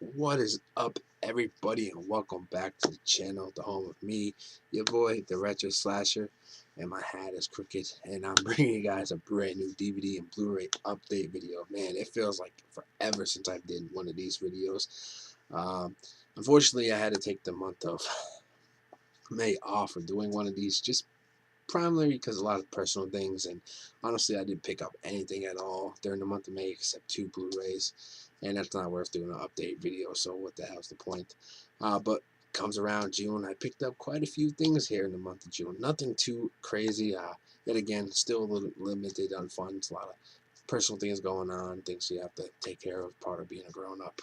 What is up, everybody, and welcome back to the channel, the home of me, your boy, the Retro Slasher, and my hat is crooked, and I'm bringing you guys a brand new DVD and Blu-ray update video. Man, it feels like forever since I did one of these videos. Unfortunately, I had to take the month of May off for doing one of these, just primarily because a lot of personal things, and honestly I didn't pick up anything at all during the month of May except 2 Blu-rays, and that's not worth doing an update video, so what the hell's the point. But comes around June, I picked up quite a few things here in the month of June. Nothing too crazy. Yet again, still a little limited on funds. A lot of personal things going on, things you have to take care of, part of being a grown-up.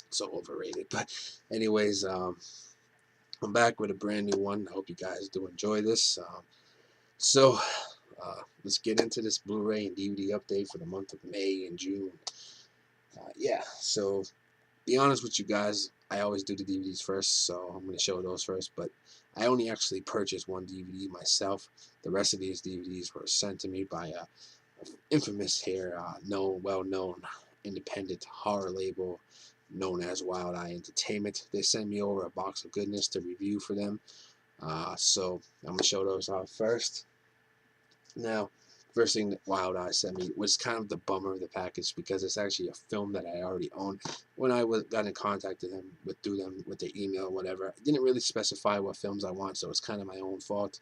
So overrated. But anyways, I'm back with a brand new one. I hope you guys do enjoy this. So let's get into this Blu-ray and DVD update for the month of May and June. Yeah, so be honest with you guys, I always do the DVDs first, so I'm going to show those first, but I only actually purchased one DVD myself. The rest of these DVDs were sent to me by a infamous here, well-known independent horror label known as Wild Eye Entertainment. They sent me over a box of goodness to review for them. So I'm going to show those off first. Now, first thing that Wild Eye sent me was kind of the bummer of the package, because it's actually a film that I already own. When I got in contact with them through them with their email or whatever, I didn't really specify what films I want, so it's kind of my own fault.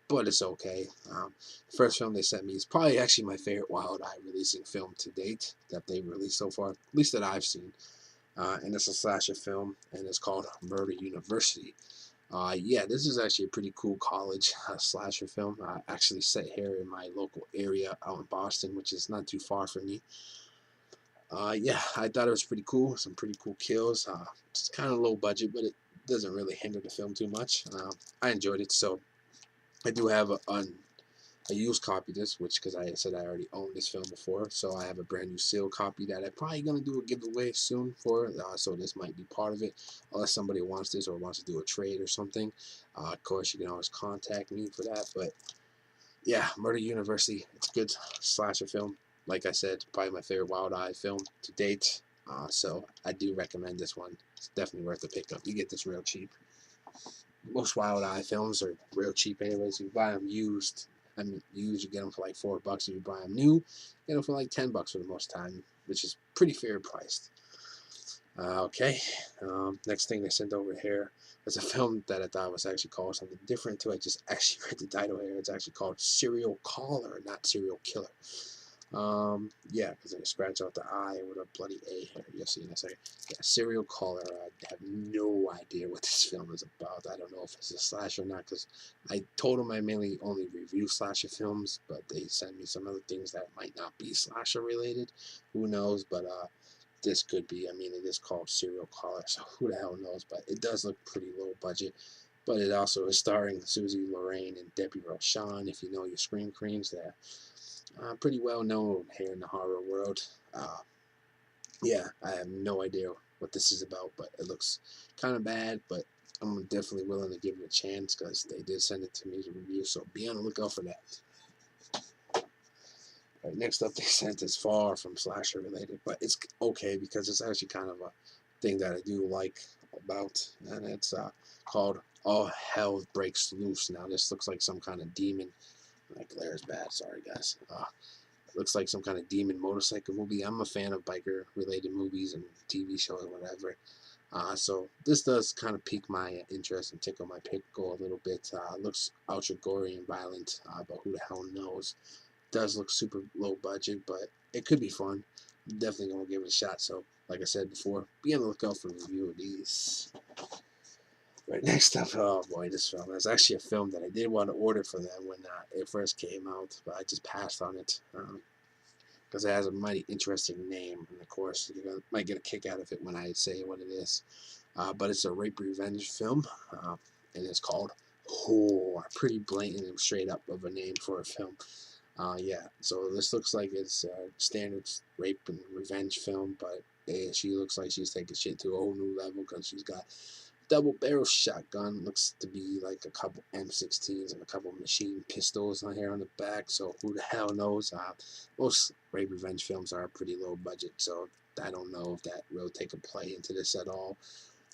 But it's okay. The first film they sent me is probably actually my favorite Wild Eye releasing film to date that they've released so far, at least that I've seen. And it's a slasher film, and it's called Murder University. Yeah, this is actually a pretty cool college slasher film. Actually set here in my local area out in Boston, which is not too far from me. Yeah, I thought it was pretty cool. Some pretty cool kills. It's kind of low budget, but it doesn't really hinder the film too much. I enjoyed it, so I do have a used copy of this, which, because I said I already owned this film before, so I have a brand new sealed copy that I'm probably going to do a giveaway soon for, so this might be part of it, unless somebody wants this or wants to do a trade or something. Of course, you can always contact me for that, but yeah, Murder University, it's a good slasher film. Like I said, probably my favorite Wild Eye film to date, so I do recommend this one. It's definitely worth the pickup. You get this real cheap. Most Wild Eye films are real cheap anyways. You buy them used. I mean, used, you get them for like $4. If you buy them new, you get them for like $10 for the most time, which is pretty fair priced. Okay, next thing they sent over here was a film that I thought was actually called something different too. I just actually read the title here. It's actually called Serial Caller, not Serial Killer. Yeah, because I scratch out the I with a bloody A here. You'll see in a second. Yeah, Serial Caller. I have no idea what this film is about. I don't know if it's a slasher or not, because I told them I mainly only review slasher films, but they sent me some other things that might not be slasher related. Who knows? But this could be. I mean, it is called Serial Caller, so who the hell knows? But it does look pretty low budget. But it also is starring Susie Lorraine and Debbie Rochon, if you know your screen queens there. Pretty well known here in the horror world. Yeah, I have no idea what this is about, but it looks kind of bad, but I'm definitely willing to give it a chance because they did send it to me to review, so be on the lookout for that. Right, next up, they sent is far from slasher related, but it's okay because it's actually kind of a thing that I do like about, and it's called All Hell Breaks Loose. Now, this looks like some kind of demon. My glare is bad, sorry guys. Looks like some kind of demon motorcycle movie. I'm a fan of biker related movies and TV shows, whatever. So this does kind of pique my interest and tickle my pickle a little bit. Looks ultra gory and violent, but who the hell knows? Does look super low budget, but it could be fun. I'm definitely gonna give it a shot. So, like I said before, be on the lookout for a review of these. Right, next up, oh boy, this film is actually a film that I did want to order for them when it first came out, but I just passed on it because it has a mighty interesting name, and of course, you might get a kick out of it when I say what it is. But it's a rape revenge film, and it's called Whore. Pretty blatant and straight up of a name for a film. Yeah, so this looks like it's a standard rape and revenge film, but she looks like she's taking shit to a whole new level because she's got double barrel shotgun, looks to be like a couple M16s and a couple machine pistols on here on the back, so who the hell knows. Most rape revenge films are pretty low budget, so I don't know if that will take a play into this at all.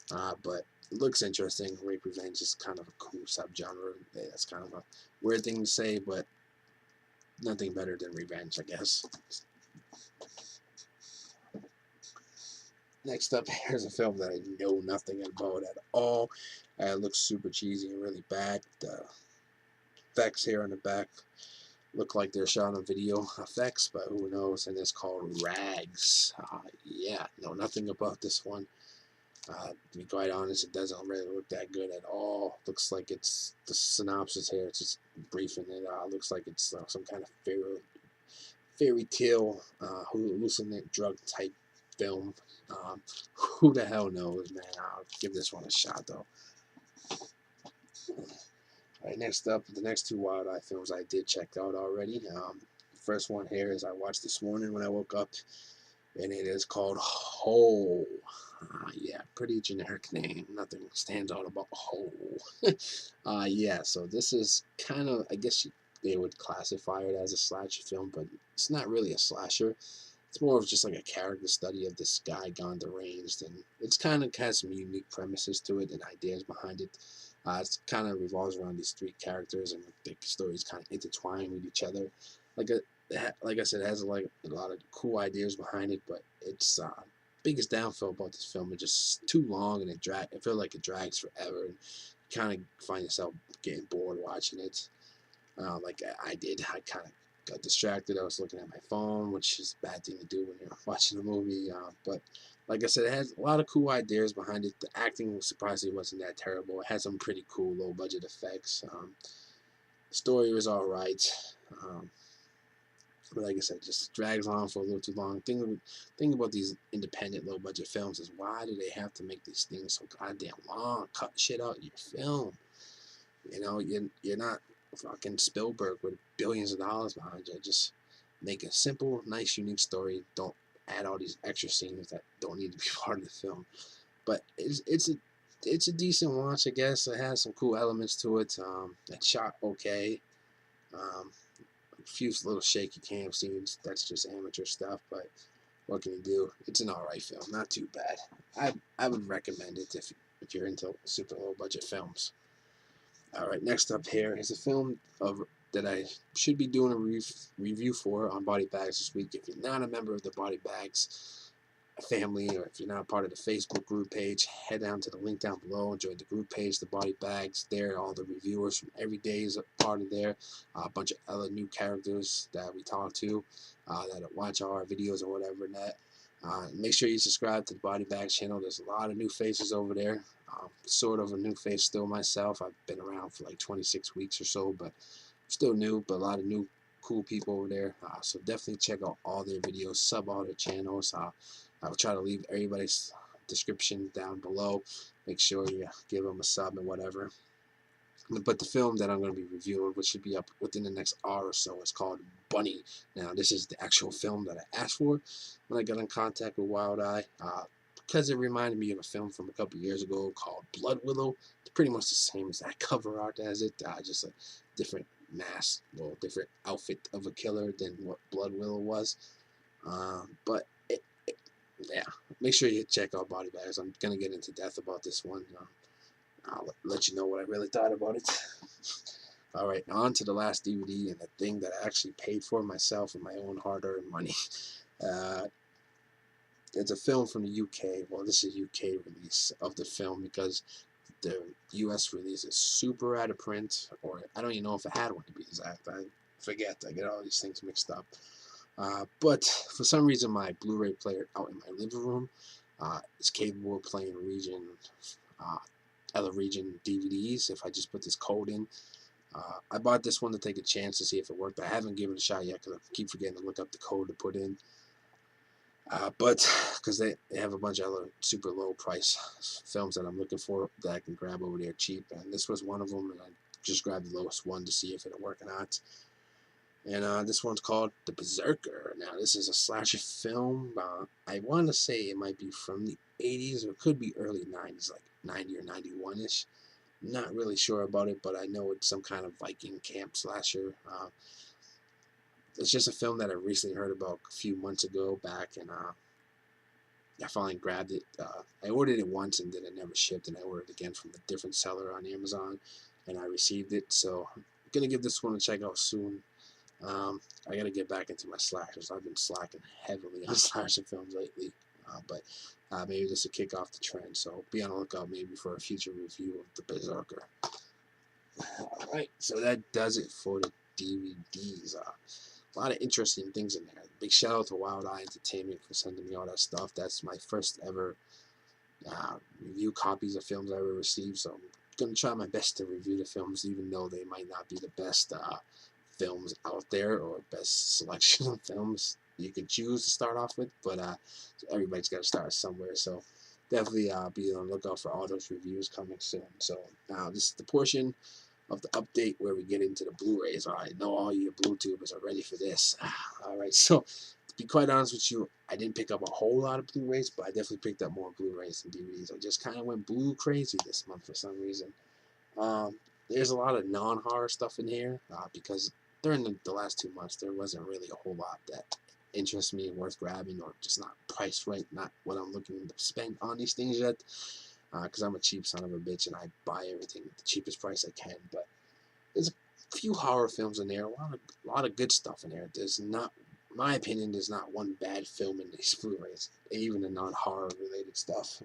But it looks interesting. Rape revenge is kind of a cool subgenre. Yeah, that's kind of a weird thing to say, but nothing better than revenge, I guess. Next up, here's a film that I know nothing about at all. It looks super cheesy and really bad. The effects here on the back look like they're shot on video effects, but who knows? And it's called Rags. Yeah, know nothing about this one. To be quite honest, it doesn't really look that good at all. Looks like it's the synopsis here. It's just briefing it. Looks like it's some kind of fairy tale, hallucinant drug type film. Who the hell knows, man? I'll give this one a shot though. All right, next up, the next two Wild Eye films I did check out already. The first one here is I watched this morning when I woke up, and it is called Hole. Yeah, pretty generic name. Nothing stands out about Hole. Yeah, so this is kind of, I guess they would classify it as a slasher film, but it's not really a slasher. It's more of just like a character study of this guy gone deranged, and it's kind of has some unique premises to it and ideas behind it. It kind of revolves around these three characters, and the stories kind of intertwine with each other. Like I said, it has like a lot of cool ideas behind it, but its biggest downfall about this film is just too long, and I feel like it drags forever, and you kind of find yourself getting bored watching it. Like I did. I kind of got distracted. I was looking at my phone, which is a bad thing to do when you're watching a movie. But like I said, it has a lot of cool ideas behind it. The acting surprisingly wasn't that terrible. It had some pretty cool low budget effects. The story was all right. But like I said, just drags on for a little too long. Thing about these independent low budget films is why do they have to make these things so goddamn long? Cut shit out in your film. You know, you're not fucking Spielberg with billions of dollars behind you. Just make a simple, nice, unique story. Don't add all these extra scenes that don't need to be part of the film. But it's a decent watch, I guess. It has some cool elements to it. It's shot okay. A few little shaky cam scenes. That's just amateur stuff. But what can you do? It's an alright film. Not too bad. I would recommend it if you're into super low budget films. Alright, next up here is a film that I should be doing a review for on Body Bags this week. If you're not a member of the Body Bags family, or if you're not part of the Facebook group page, head down to the link down below and join the group page, the Body Bags. There, all the reviewers from every day is a part of there. A bunch of other new characters that we talk to that watch our videos or whatever. Make sure you subscribe to the Body Bags channel. There's a lot of new faces over there. Sort of a new face still myself. I've been around for like 26 weeks or so, but still new, but a lot of new cool people over there. So definitely check out all their videos, sub all their channels. I'll try to leave everybody's description down below. Make sure you give them a sub and whatever. But the film that I'm going to be reviewing, which should be up within the next hour or so, is called Bunny. Now, this is the actual film that I asked for when I got in contact with Wild Eye, because it reminded me of a film from a couple years ago called Blood Willow. It's pretty much the same as that cover art as it, just a different mask, well, different outfit of a killer than what Blood Willow was. But yeah, make sure you check out Body Bags. I'm going to get into depth about this one. I'll let you know what I really thought about it. Alright, on to the last DVD and the thing that I actually paid for myself with my own hard-earned money. It's a film from the UK. Well, this is UK release of the film because the US release is super out of print, or I don't even know if it had one to be exact. I forget. I get all these things mixed up. But for some reason, my Blu-ray player out in my living room is capable of playing other region DVDs if I just put this code in. I bought this one to take a chance to see if it worked. I haven't given it a shot yet because I keep forgetting to look up the code to put in. But because they have a bunch of other super low price films that I'm looking for that I can grab over there cheap, and this was one of them, and I just grabbed the lowest one to see if it'll work or not. And this one's called The Berserker. Now, this is a slasher film. I want to say it might be from the 80s or it could be early 90s, like 90 or 91-ish. Not really sure about it, but I know it's some kind of Viking camp slasher. It's just a film that I recently heard about a few months ago back, and I finally grabbed it. I ordered it once and then it never shipped, and I ordered it again from a different seller on Amazon, and I received it. So I'm gonna give this one a check out soon. I gotta get back into my slashers. I've been slacking heavily on slasher films lately, but maybe this will kick off the trend. So be on the lookout maybe for a future review of the Berserker. Alright, so that does it for the DVDs. A lot of interesting things in there. Big shout out to Wild Eye Entertainment for sending me all that stuff. That's my first ever review copies of films I ever received. So I'm gonna try my best to review the films, even though they might not be the best films out there or best selection of films you could choose to start off with. But everybody's got to start somewhere. So definitely be on the lookout for all those reviews coming soon. So now this is the portion of the update where we get into the Blu-rays. I know all you Blu-tubers are ready for this. Alright, so to be quite honest with you, I didn't pick up a whole lot of Blu-rays, but I definitely picked up more Blu-rays than DVDs. I just kind of went blue crazy this month for some reason. There's a lot of non-horror stuff in here because during the last 2 months there wasn't really a whole lot that interests me, worth grabbing, or just not priced right, not what I'm looking to spend on these things yet. Because I'm a cheap son of a bitch and I buy everything at the cheapest price I can. But there's a few horror films in there, a lot of good stuff in there. There's not, in my opinion, there's not one bad film in these Blu-rays, even the non-horror related stuff.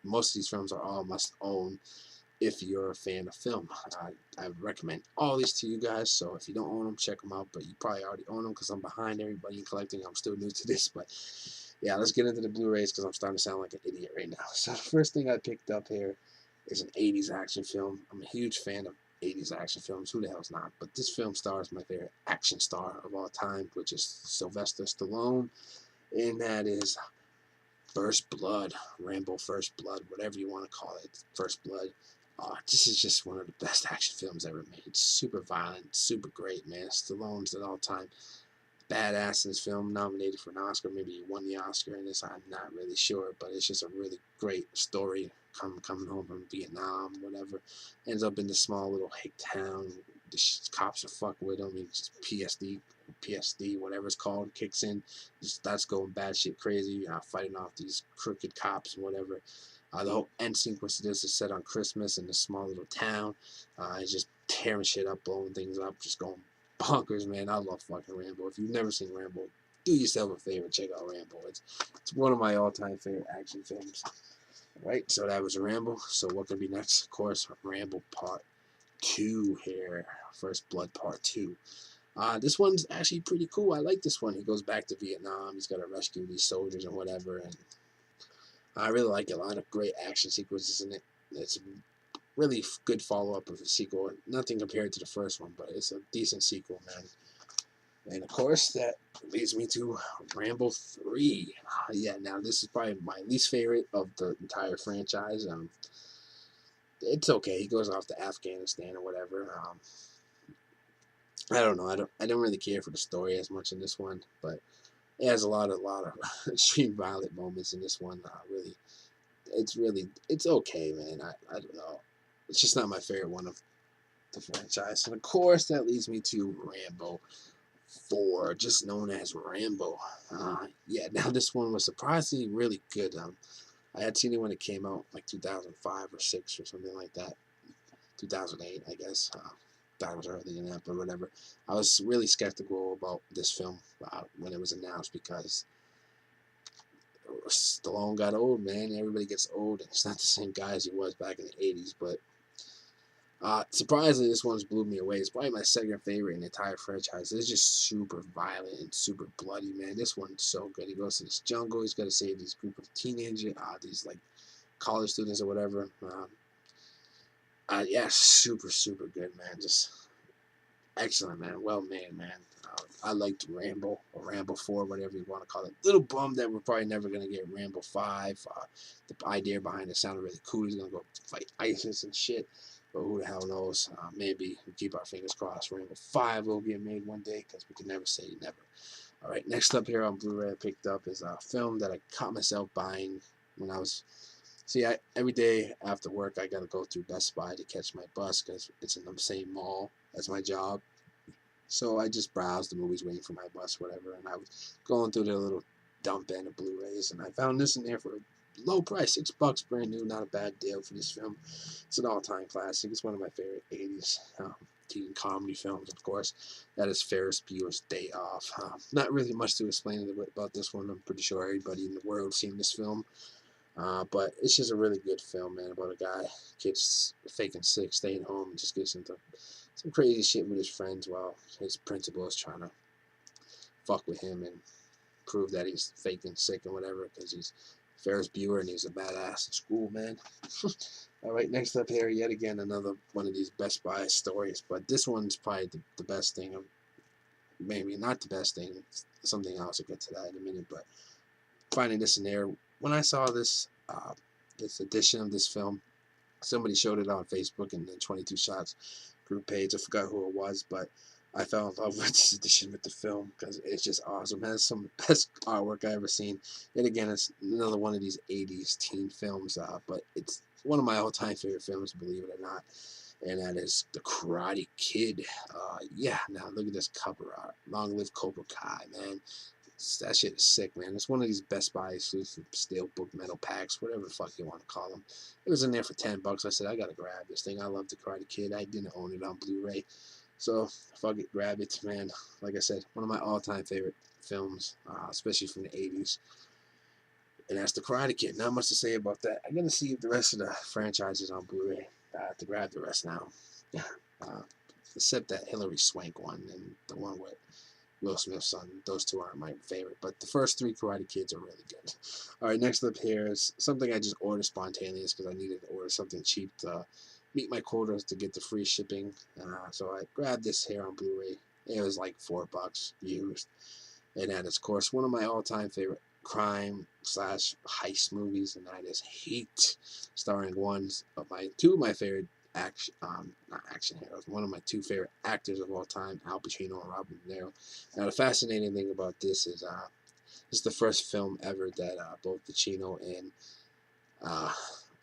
Most of these films are all must own if you're a fan of film. I recommend all these to you guys, so if you don't own them, check them out, but you probably already own them because I'm behind everybody in collecting. I'm still new to this, but yeah, let's get into the Blu-rays because I'm starting to sound like an idiot right now. So the first thing I picked up here is an 80s action film. I'm a huge fan of 80s action films. Who the hell's not? But this film stars my favorite action star of all time, which is Sylvester Stallone, and that is First Blood, Rambo First Blood, whatever you want to call it, First Blood. This is just one of the best action films ever made. Super violent, super great, man. Stallone's at all time badass in this film, nominated for an Oscar. Maybe he won the Oscar in this, I'm not really sure, but it's just a really great story. Coming home from Vietnam, whatever. Ends up in this small little hick town. The cops are fucking with him. He's just PSD, whatever it's called, kicks in. Just starts going batshit crazy, fighting off these crooked cops and whatever. The whole end sequence of this is set on Christmas in this small little town. He's just tearing shit up, blowing things up, just going bonkers, man. I love fucking Rambo. If you've never seen Rambo, do yourself a favor, check out Rambo. It's one of my all-time favorite action films. Right, so that was Rambo. So what could be next? Of course, Rambo Part 2 here. First Blood Part 2. This one's actually pretty cool. I like this one. He goes back to Vietnam. He's got to rescue these soldiers and whatever. And I really like it. A lot of great action sequences in it. It's a really good follow-up of the sequel. Nothing compared to the first one, but it's a decent sequel, man. And of course, that leads me to Rambo 3. Yeah, now this is probably my least favorite of the entire franchise. It's okay. He goes off to Afghanistan or whatever. I don't know. I don't really care for the story as much in this one, but it has a lot of extreme violent moments in this one. It's okay, man. I don't know. It's just not my favorite one of the franchise. And of course, that leads me to Rambo 4, just known as Rambo. Yeah, now this one was surprisingly really good. I had seen it when it came out, like 2005 or 6 or something like that. 2008, I guess. Thought it was earlier than that, but whatever. I was really skeptical about this film when it was announced because Stallone got old, man. Everybody gets old, and it's not the same guy as he was back in the 80s, but surprisingly, this one's blew me away. It's probably my second favorite in the entire franchise. It's just super violent and super bloody, man. This one's so good. He goes to this jungle. He's got to save this group of teenagers, these like college students or whatever. Yeah, super, super good, man. Just excellent, man. Well made, man. I liked Rambo or Rambo 4, whatever you want to call it. Little bummed that we're probably never going to get Rambo 5. The idea behind it sounded really cool. He's going to go fight ISIS and shit. But who the hell knows? Maybe we keep our fingers crossed. Rambo 5 will get made one day because we can never say never. Alright, next up here on Blu-ray I picked up is a film that I caught myself buying when I was... See, every day after work I got to go through Best Buy to catch my bus because it's in the same mall as my job. So I just browsed the movies waiting for my bus, whatever, and I was going through the little dump bin of Blu-rays, and I found this in there for a low price, $6, brand new. Not a bad deal for this film. It's an all-time classic. It's one of my favorite 80s teen comedy films, of course. That is Ferris Bueller's Day Off. Not really much to explain about this one. I'm pretty sure everybody in the world seen this film. But it's just a really good film, man, about a guy, kid's faking sick, staying home, and just gets into some crazy shit with his friends while his principal is trying to fuck with him and prove that he's faking sick and whatever, because he's Ferris Bueller and he's a badass in school, man. All right, next up here, yet again, another one of these Best Buy stories, but this one's probably the best thing, maybe not the best thing, it's something else. I'll get to that in a minute, but finding this in there, when I saw this, this edition of this film, somebody showed it on Facebook in the 22 Shots group page. I forgot who it was, but I fell in love with this edition with the film because it's just awesome. It has some of the best artwork I ever seen. And again, it's another one of these 80s teen films, but it's one of my all-time favorite films, believe it or not. And that is The Karate Kid. Yeah, now look at this cover art. Long live Cobra Kai, man. That shit is sick, man. It's one of these Best Buy exclusive steelbook metal packs, whatever the fuck you want to call them. It was in there for $10. I said, I gotta grab this thing. I love The Karate Kid. I didn't own it on Blu-ray. So, fuck it, grab it, man. Like I said, one of my all-time favorite films, especially from the 80s. And that's The Karate Kid. Not much to say about that. I'm gonna see if the rest of the franchises on Blu-ray to grab the rest now. Except that Hilary Swank one and the one with Will Smith's son. Those two aren't my favorite, but the first three Karate Kids are really good. All right, next up here is something I just ordered spontaneous because I needed to order something cheap to meet my quotas to get the free shipping. So I grabbed this here on Blu-ray. It was like $4 used, and that is, of course, one of my all-time favorite crime / heist movies, and that is Heat, starring two of my favorite not action heroes, one of my two favorite actors of all time, Al Pacino and Robert De Niro. Now, the fascinating thing about this is this is the first film ever that both Pacino and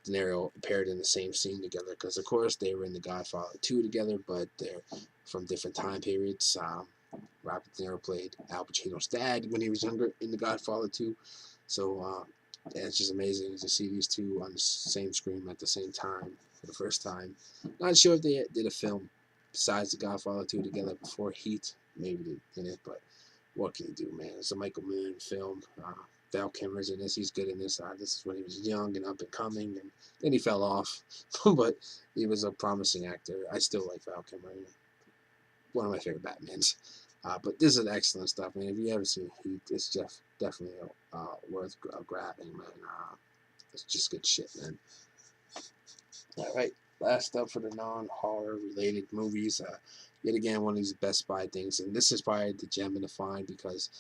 De Niro appeared in the same scene together, because of course they were in The Godfather 2 together, but they're from different time periods. Robert De Niro played Al Pacino's dad when he was younger in The Godfather 2, so yeah, it's just amazing to see these two on the same screen at the same time for the first time. Not sure if they did a film besides The Godfather 2 together before Heat. Maybe they did, but what can you do, man? It's a Michael Mann film. Val Kilmer's in this. He's good in this. This is when he was young and up and coming, and then he fell off. But he was a promising actor. I still like Val Kilmer. One of my favorite Batmans. But this is excellent stuff, man. If you haven't seen Heat, it's definitely worth grabbing, man. It's just good shit, man. All right, last up for the non-horror related movies. Yet again, one of these Best Buy things, and this is probably the gem in the find because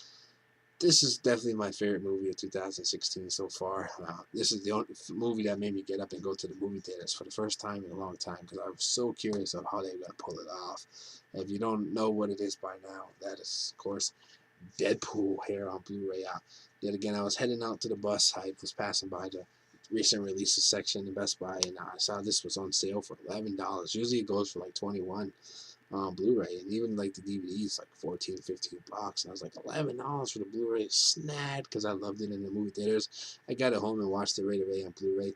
this is definitely my favorite movie of 2016 so far. This is the only movie that made me get up and go to the movie theaters for the first time in a long time because I was so curious of how they were going to pull it off. If you don't know what it is by now, that is, of course, Deadpool here on Blu-ray. Yet again, I was heading out to the bus. I was passing by the recent releases section in Best Buy, and I saw this was on sale for $11. Usually it goes for like $21 on Blu-ray, and even like the DVDs like $14, $15. And I was like, $11 for the Blu-ray, snad, because I loved it in the movie theaters. I got it home and watched it right away on Blu-ray.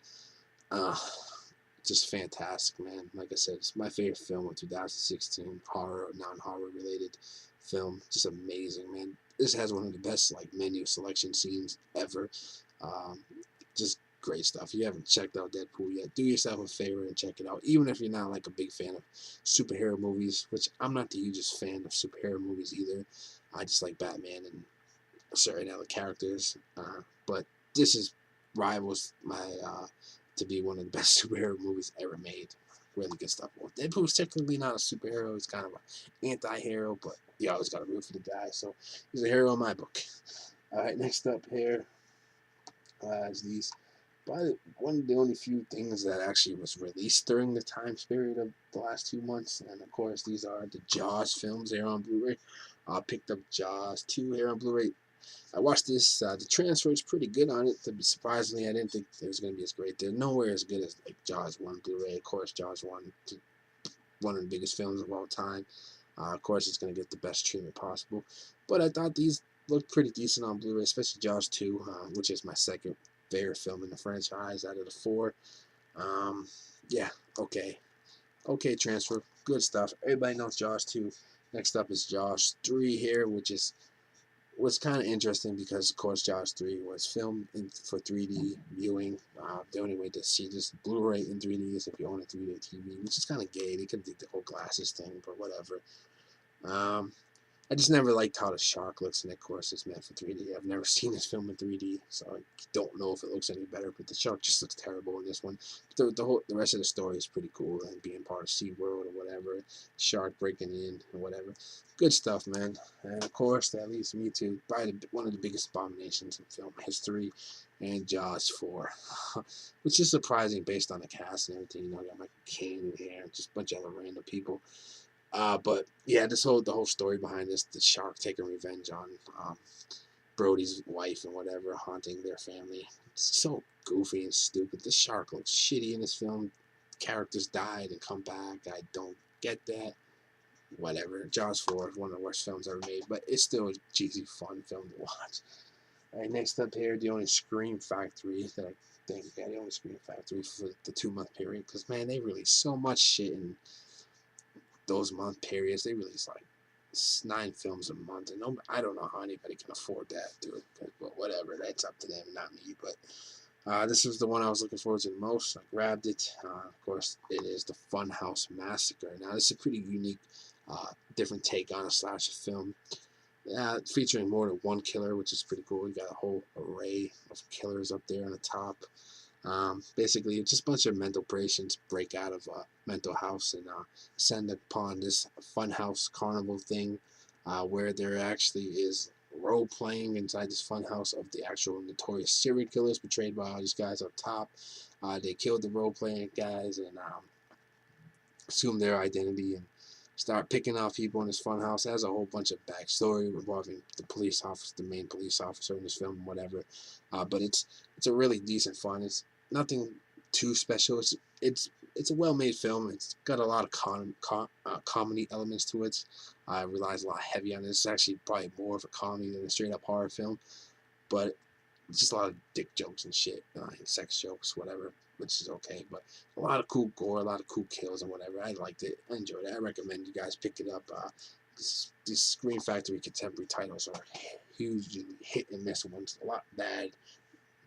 Just fantastic, man. Like I said, it's my favorite film of 2016, horror, non-horror related film. Just amazing, man. This has one of the best like menu selection scenes ever. Just great stuff. If you haven't checked out Deadpool yet, do yourself a favor and check it out. Even if you're not like a big fan of superhero movies, which I'm not the hugest fan of superhero movies either. I just like Batman and certain other characters. But this is rivals my to be one of the best superhero movies ever made. Really good stuff. Well, Deadpool's technically not a superhero. He's kind of an anti-hero, but you always got to root for the guy. So he's a hero in my book. All right, next up here is these. Probably one of the only few things that actually was released during the time period of the last 2 months. And of course, these are the Jaws films here on Blu-ray. I picked up Jaws 2 here on Blu-ray. I watched this. The transfer is pretty good on it. Surprisingly, I didn't think it was going to be as great. They're nowhere as good as like Jaws 1 Blu-ray. Of course, Jaws 1, one of the biggest films of all time. Of course, it's going to get the best treatment possible. But I thought these looked pretty decent on Blu-ray, especially Jaws 2, which is my second favorite film in the franchise out of the four. Um, yeah, okay. Okay, transfer. Good stuff. Everybody knows Jaws 2. Next up is Jaws 3 here, which is was kind of interesting because, of course, Jaws 3 was filmed for 3D viewing. The only way to see this Blu-ray in 3D is if you own a 3D TV, which is kind of gay. They could do the whole glasses thing, but whatever. Um, I just never liked how the shark looks, and of course it's meant for 3D. I've never seen this film in 3D, so I don't know if it looks any better. But the shark just looks terrible in this one. The rest of the story is pretty cool, and being part of SeaWorld or whatever, shark breaking in or whatever, good stuff, man. And of course that leads me to probably one of the biggest abominations in film history, and Jaws 4, which is surprising based on the cast and everything. You know, you got Michael Caine in here, just a bunch of other random people. But yeah, the whole story behind this, the shark taking revenge on Brody's wife and whatever, haunting their family. It's so goofy and stupid. The shark looks shitty in this film. Characters died and come back. I don't get that. Whatever. Jaws 4 is one of the worst films ever made, but it's still a cheesy, fun film to watch. All right, next up here, the only Scream Factory that I think, yeah, the only Scream Factory for the 2-month period, because man, they release so much shit in those month periods. They release like 9 films a month, and I don't know how anybody can afford that, dude. But whatever, that's up to them, not me. But this was the one I was looking forward to the most. I grabbed it. Of course, it is the Funhouse Massacre. Now, this is a pretty unique, different take on a slasher film. Featuring more than one killer, which is pretty cool. You got a whole array of killers up there on the top. Basically, it's just a bunch of mental patients break out of a mental house and send upon this funhouse carnival thing, where there actually is role playing inside this funhouse of the actual notorious serial killers portrayed by all these guys up top. They killed the role playing guys and assume their identity and start picking off people in this funhouse. It has a whole bunch of backstory involving the police officer, the main police officer in this film, whatever. But it's a really decent fun. It's nothing too special. It's a well-made film. It's got a lot of comedy elements to it. It relies a lot heavy on it. It's actually probably more of a comedy than a straight-up horror film. But it's just a lot of dick jokes and shit, and sex jokes, whatever, which is okay. But a lot of cool gore, a lot of cool kills and whatever. I liked it. I enjoyed it. I recommend you guys pick it up. These Screen Factory contemporary titles are hugely hit and miss ones. A lot bad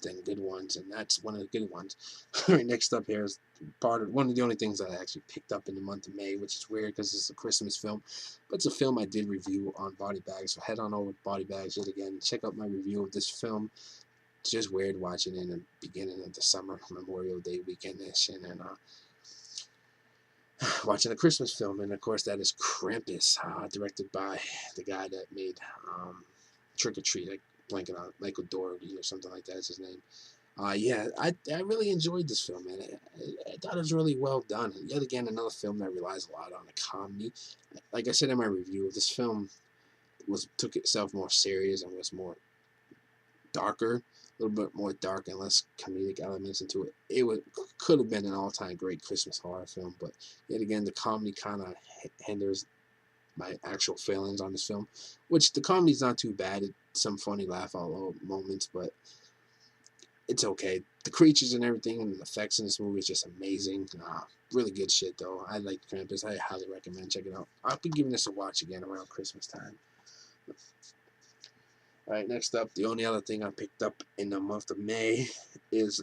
than good ones, and that's one of the good ones. All right, next up here is one of the only things that I actually picked up in the month of May, which is weird because it's a Christmas film, but it's a film I did review on Body Bags. So head on over to Body Bags yet again. Check out my review of this film. It's just weird watching it in the beginning of the summer, Memorial Day weekend-ish, and then watching a Christmas film, and of course that is Krampus, directed by the guy that made Trick or Treat. I blanking on Michael Dougherty or something like that is his name. Yeah, I really enjoyed this film, man. I thought it was really well done. And yet again, another film that relies a lot on a comedy. Like I said in my review, this film took itself more serious and was more darker, a little bit more dark and less comedic elements into it. Could have been an all-time great Christmas horror film, but yet again, the comedy kind of hinders my actual feelings on this film, which the comedy's not too bad. It's some funny laugh out loud moments, but it's okay. The creatures and everything and the effects in this movie is just amazing. Really good shit, though. I like Krampus. I highly recommend checking it out. I'll be giving this a watch again around Christmas time. Alright, next up, the only other thing I picked up in the month of May is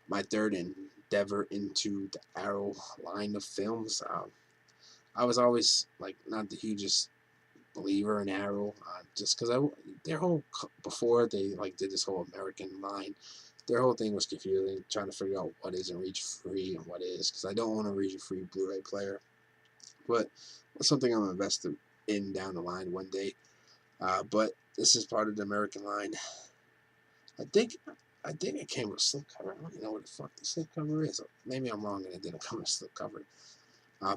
my third endeavor into the Arrow line of films. I was always like not the hugest believer in Arrow, just because before they like did this whole American line, their whole thing was confusing, trying to figure out what isn't region free and what is, because I don't own a region free Blu-ray player, but that's something I'm invested in down the line one day. But this is part of the American line. I think it came with a slipcover. I don't even know what the fuck the slipcover is. Maybe I'm wrong and it didn't come with a slipcover.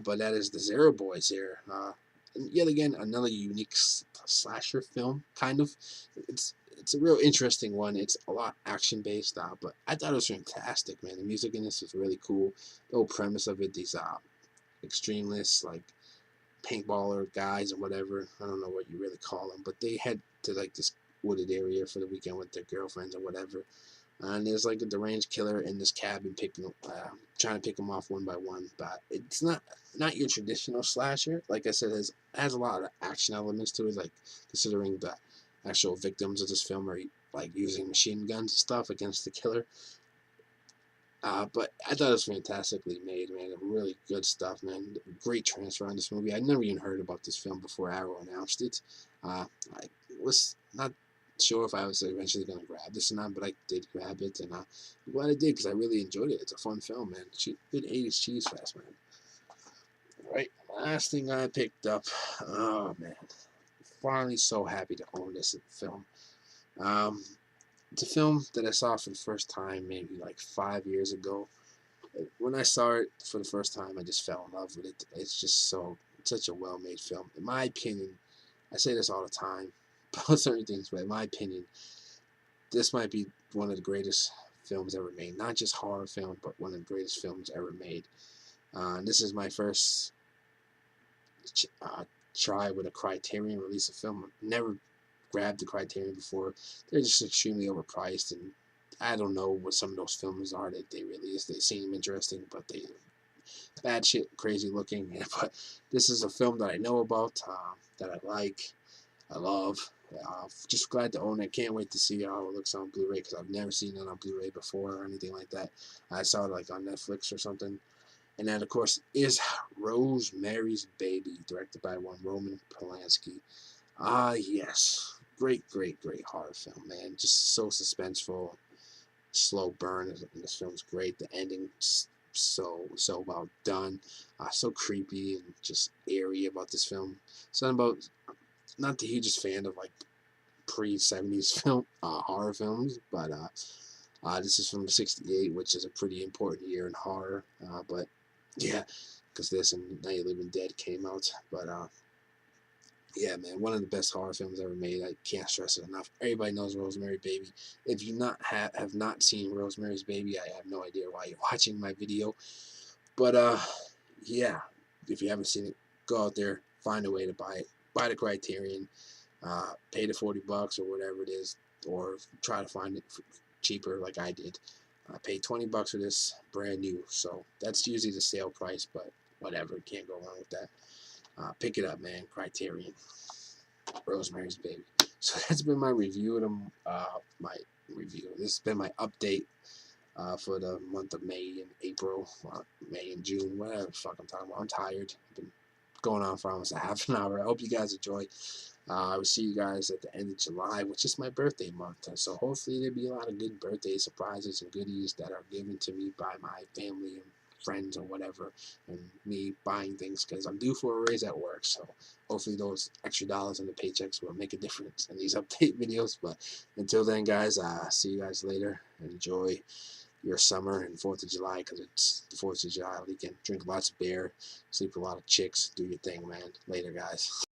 But that is the Zero Boys here. And yet again, another unique slasher film, kind of. It's a real interesting one. It's a lot action based, but I thought it was fantastic, man. The music in this was really cool. The whole premise of it, these extremists like paintballer guys or whatever. I don't know what you really call them, but they head to like this wooded area for the weekend with their girlfriends or whatever. And there's like a deranged killer in this cabin trying to pick them off one by one. But it's not your traditional slasher. Like I said, it has a lot of action elements to it. Like considering the actual victims of this film are like using machine guns and stuff against the killer. But I thought it was fantastically made, man. Really good stuff, man. Great transfer on this movie. I'd never even heard about this film before Arrow announced it. I was not sure if I was eventually going to grab this or not, but I did grab it, and I'm glad I did because I really enjoyed it. It's a fun film, man. Good 80s cheese fest, man. Right, last thing I picked up. Oh, man. Finally so happy to own this film. It's a film that I saw for the first time maybe like 5 years ago. When I saw it for the first time, I just fell in love with it. It's just such a well-made film. In my opinion, I say this all the time about certain things, but in my opinion, this might be one of the greatest films ever made. Not just horror film, but one of the greatest films ever made. This is my first try with a Criterion release of film. I've never grabbed the Criterion before. They're just extremely overpriced, and I don't know what some of those films are that they release. They seem interesting, but they bad shit, crazy looking. But this is a film that I know about, that I like, I love. Just glad to own it. Can't wait to see how it looks on Blu-ray because I've never seen it on Blu-ray before or anything like that. I saw it like on Netflix or something. And that, of course, is Rosemary's Baby, directed by one Roman Polanski. Yes. Great horror film, man. Just so suspenseful. Slow burn in this film's great. The ending so well done. So creepy and just eerie about this film. Something about, not the hugest fan of like pre-70s film horror films, but this is from '68, which is a pretty important year in horror. But yeah, because this and Night of the Living Dead came out. But yeah, man, one of the best horror films ever made. I can't stress it enough. Everybody knows Rosemary Baby. If you have not seen Rosemary's Baby, I have no idea why you're watching my video. But yeah, if you haven't seen it, go out there, find a way to buy it. Buy the Criterion, pay the $40 or whatever it is, or try to find it cheaper like I did. I paid $20 for this, brand new. So that's usually the sale price, but whatever, can't go wrong with that. Pick it up, man. Criterion. Rosemary's Baby. So that's been my review of them. This has been my update for the month of May and April, or May and June, whatever the fuck I'm talking about. I'm tired. I've been going on for almost a half an hour. I hope you guys enjoy. I will see you guys at the end of July, which is my birthday month. So hopefully there'll be a lot of good birthday surprises and goodies that are given to me by my family and friends or whatever, and me buying things because I'm due for a raise at work. So hopefully those extra dollars in the paychecks will make a difference in these update videos. But until then, guys, see you guys later. Enjoy your summer and 4th of July because it's the 4th of July weekend. Drink lots of beer, sleep with a lot of chicks, do your thing, man. Later, guys.